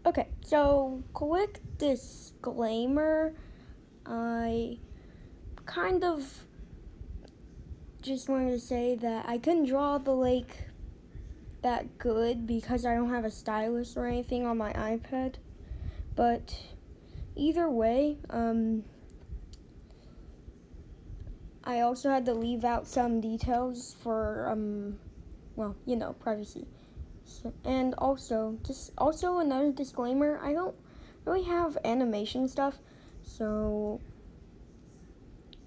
Okay, so quick disclaimer. I kind of just wanted to say that I couldn't draw the lake that good because I don't have a stylus or anything on my iPad. But either way, I also had to leave out some details for, privacy. So, and also another disclaimer, I don't really have animation stuff, so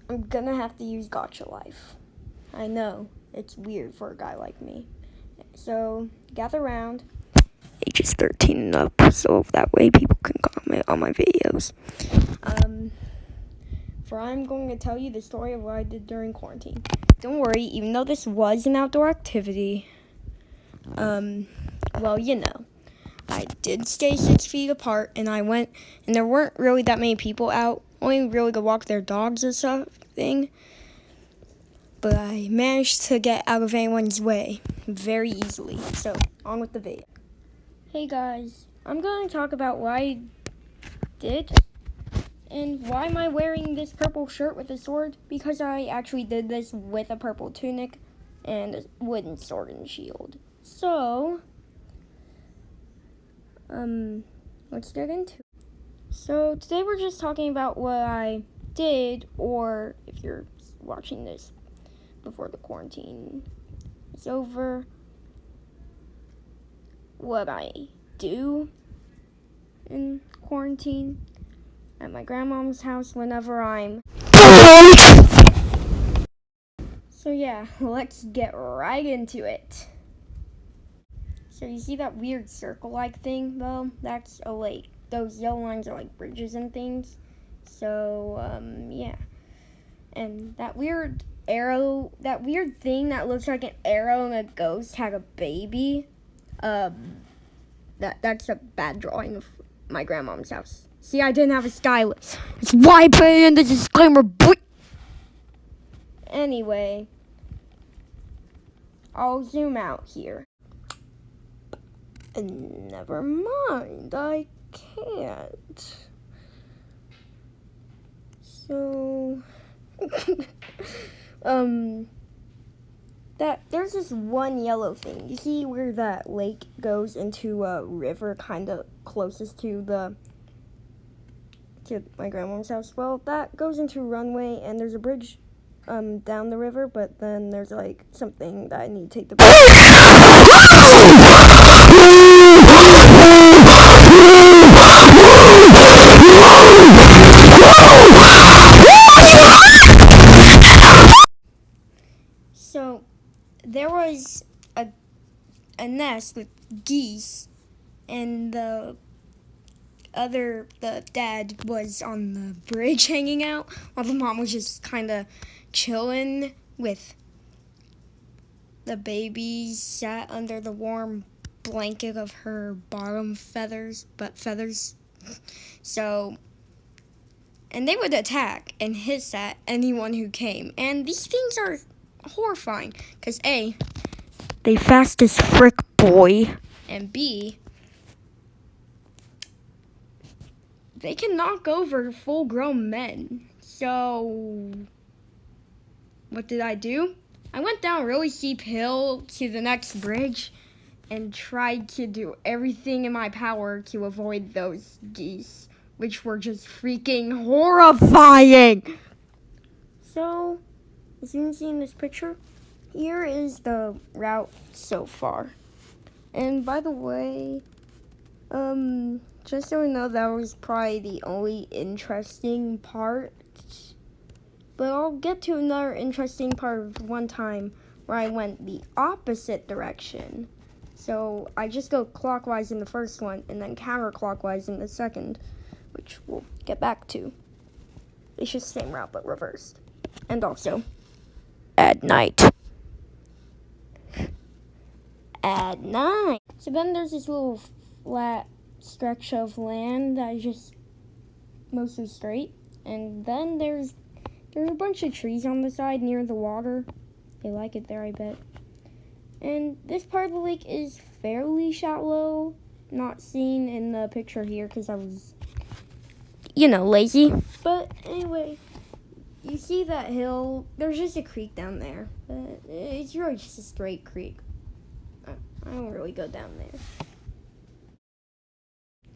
I'm gonna have to use Gotcha Life. I know, it's weird for a guy like me. So, gather round. Ages 13 and up, so that way people can comment on my videos. For I'm going to tell you the story of what I did during quarantine. Don't worry, even though this was an outdoor activity, I did stay 6 feet apart, and I went, and there weren't really that many people out, only really could walk their dogs or something, but I managed to get out of anyone's way very easily. So, on with the video. Hey guys, I'm going to talk about what I did, and why am I wearing this purple shirt with a sword? Because I actually did this with a purple tunic and a wooden sword and shield. So, let's get into it. So today we're just talking about what I did, or if you're watching this before the quarantine is over, what I do in quarantine at my grandmom's house whenever I'm... So yeah, let's get right into it. So you see that weird circle-like thing, though? That's a lake. Those yellow lines are like bridges and things. So, yeah. And that weird arrow, that weird thing that looks like an arrow and a ghost had a baby, that's a bad drawing of my grandmom's house. See, I didn't have a stylus. That's why I put it in the disclaimer, boy! Anyway, I'll zoom out here. Never mind, I can't. So, there's this one yellow thing. You see where that lake goes into a river, kind of closest to my grandma's house? Well, that goes into a runway, and there's a bridge down the river, but then there's like something that I need to take the bridge. So there was a nest with geese, and the dad was on the bridge hanging out, while the mom was just kind of chilling with the baby, sat under the warm blanket of her bottom feathers. So, and they would attack and hiss at anyone who came. And these things are horrifying, because A, they fast as frick, boy, and B, they can knock over full-grown men. So, what did I do? I went down a really steep hill to the next bridge and tried to do everything in my power to avoid those geese, which were just freaking horrifying. So, as you can see in this picture, here is the route so far. And by the way, just so you know, that was probably the only interesting part. But I'll get to another interesting part of one time where I went the opposite direction. So I just go clockwise in the first one and then counterclockwise in the second, which we'll get back to. It's just the same route but reversed. And also, at night. At night. So then there's this little flat stretch of land that is just mostly straight. And then there's a bunch of trees on the side near the water. They like it there, I bet. And this part of the lake is fairly shallow. not seen in the picture here because I was, lazy. But anyway, you see that hill? There's just a creek down there. But it's really just a straight creek. I don't really go down there.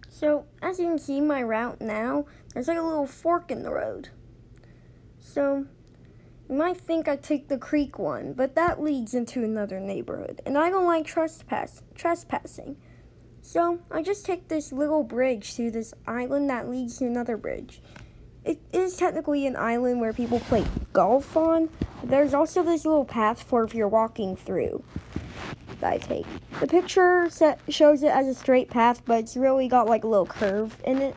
So, as you can see my route now, there's like a little fork in the road. So, you might think I take the creek one, but that leads into another neighborhood. And I don't like trespassing. So, I just take this little bridge to this island that leads to another bridge. It is technically an island where people play golf on, but there's also this little path for if you're walking through that I take. The picture shows it as a straight path, but it's really got like a little curve in it.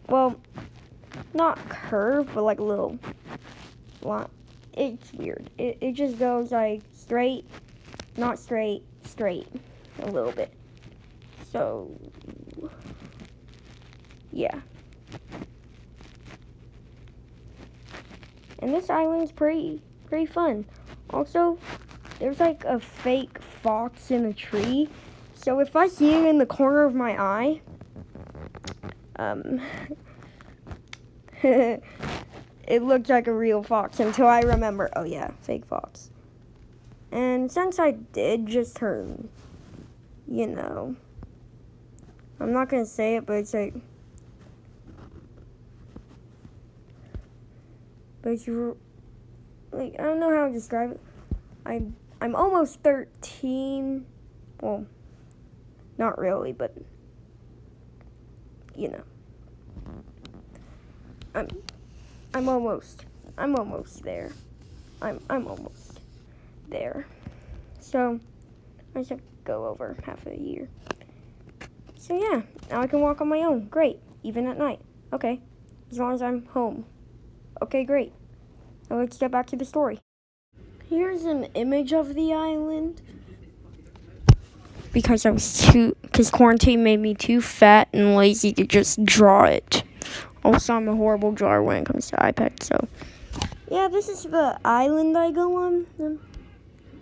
Well, not curve, but like a little line. It's weird. It just goes like straight, not straight, straight a little bit. So, yeah. And this island's pretty fun. Also, there's like a fake fox in a tree. So if I see it in the corner of my eye, it looked like a real fox until I remember, oh yeah, fake fox. And since I did just turn, I'm not gonna say it, but it's like, I don't know how to describe it. I'm almost 13. Well, not really, but I'm almost there. I'm almost there. So I just have to go over half a year. So yeah, now I can walk on my own. Great, even at night. Okay, as long as I'm home. Okay, great. Now let's get back to the story. Here's an image of the island. Because quarantine made me too fat and lazy to just draw it. Also, I'm a horrible drawer when it comes to iPad, so. Yeah, this is the island I go on.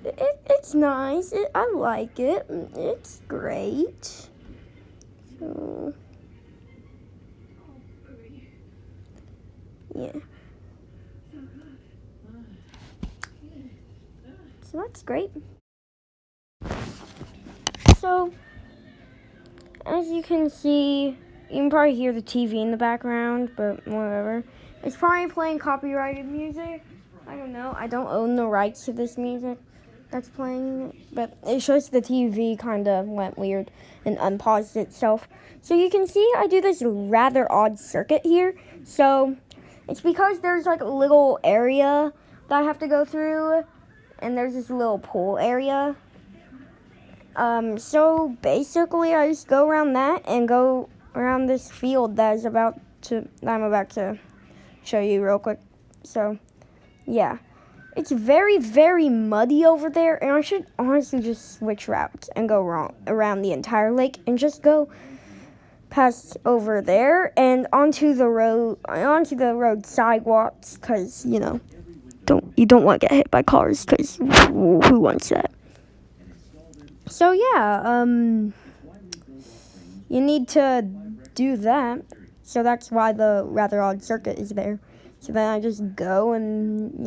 It's nice. I like it. It's great. So, yeah. So that's great. So, as you can see, you can probably hear the TV in the background, but whatever. It's probably playing copyrighted music. I don't know. I don't own the rights to this music that's playing, but it shows the TV kind of went weird and unpaused itself. So you can see I do this rather odd circuit here. So it's because there's like a little area that I have to go through, and there's this little pool area. So basically I just go around that and go around this field that I'm about to show you real quick. So, yeah. It's very, very muddy over there, and I should honestly just switch routes and go around the entire lake and just go past over there and onto the road sidewalks, because, you don't want to get hit by cars, because who wants that? So yeah, you need to do that. So that's why the rather odd circuit is there. So then I just go and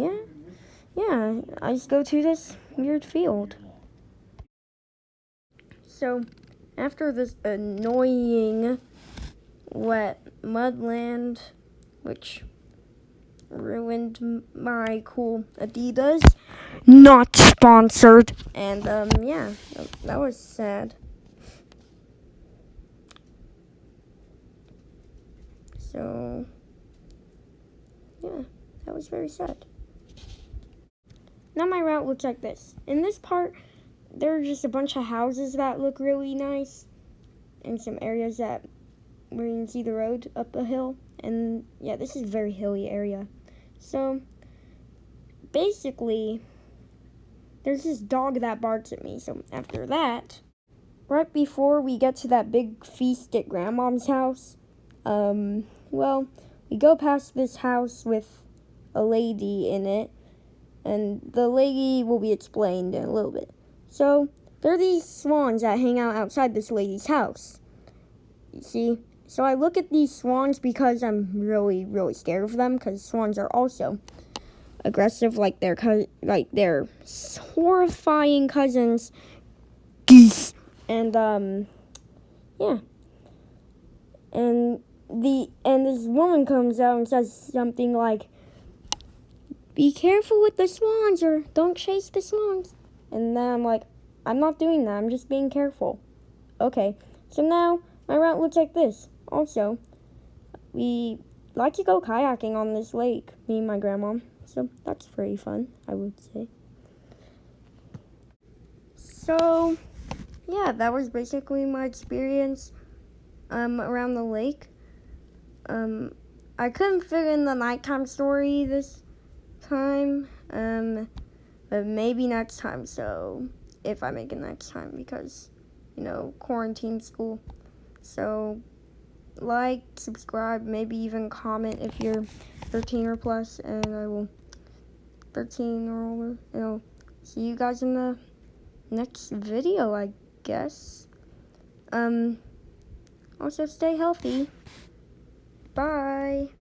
yeah, I just go to this weird field. So after this annoying wet mudland, which ruined my cool Adidas, not sponsored, and yeah, that was sad. So yeah, that was very sad. Now my route looks like this. In this part, there are just a bunch of houses that look really nice, and some areas where you can see the road up a hill. And yeah, this is a very hilly area. So basically, there's this dog that barks at me. So after that, right before we get to that big feast at Grandma's house, well, we go past this house with a lady in it, and the lady will be explained in a little bit. So there are these swans that hang out outside this lady's house. You see? So I look at these swans because I'm really, really scared of them, because swans are also aggressive like their horrifying cousins, geese. And yeah. And this woman comes out and says something like, "Be careful with the swans, or don't chase the swans." And then I'm like, "I'm not doing that. I'm just being careful." Okay. So now my route looks like this. Also, we like to go kayaking on this lake, me and my grandma. So that's pretty fun, I would say. So yeah, that was basically my experience around the lake. I couldn't fit in the nighttime story this time, but maybe next time. So if I make it next time, because quarantine school. So like, subscribe, maybe even comment if you're 13 or plus, and I will 13 or older. I'll see you guys in the next video, I guess. Also stay healthy. Bye.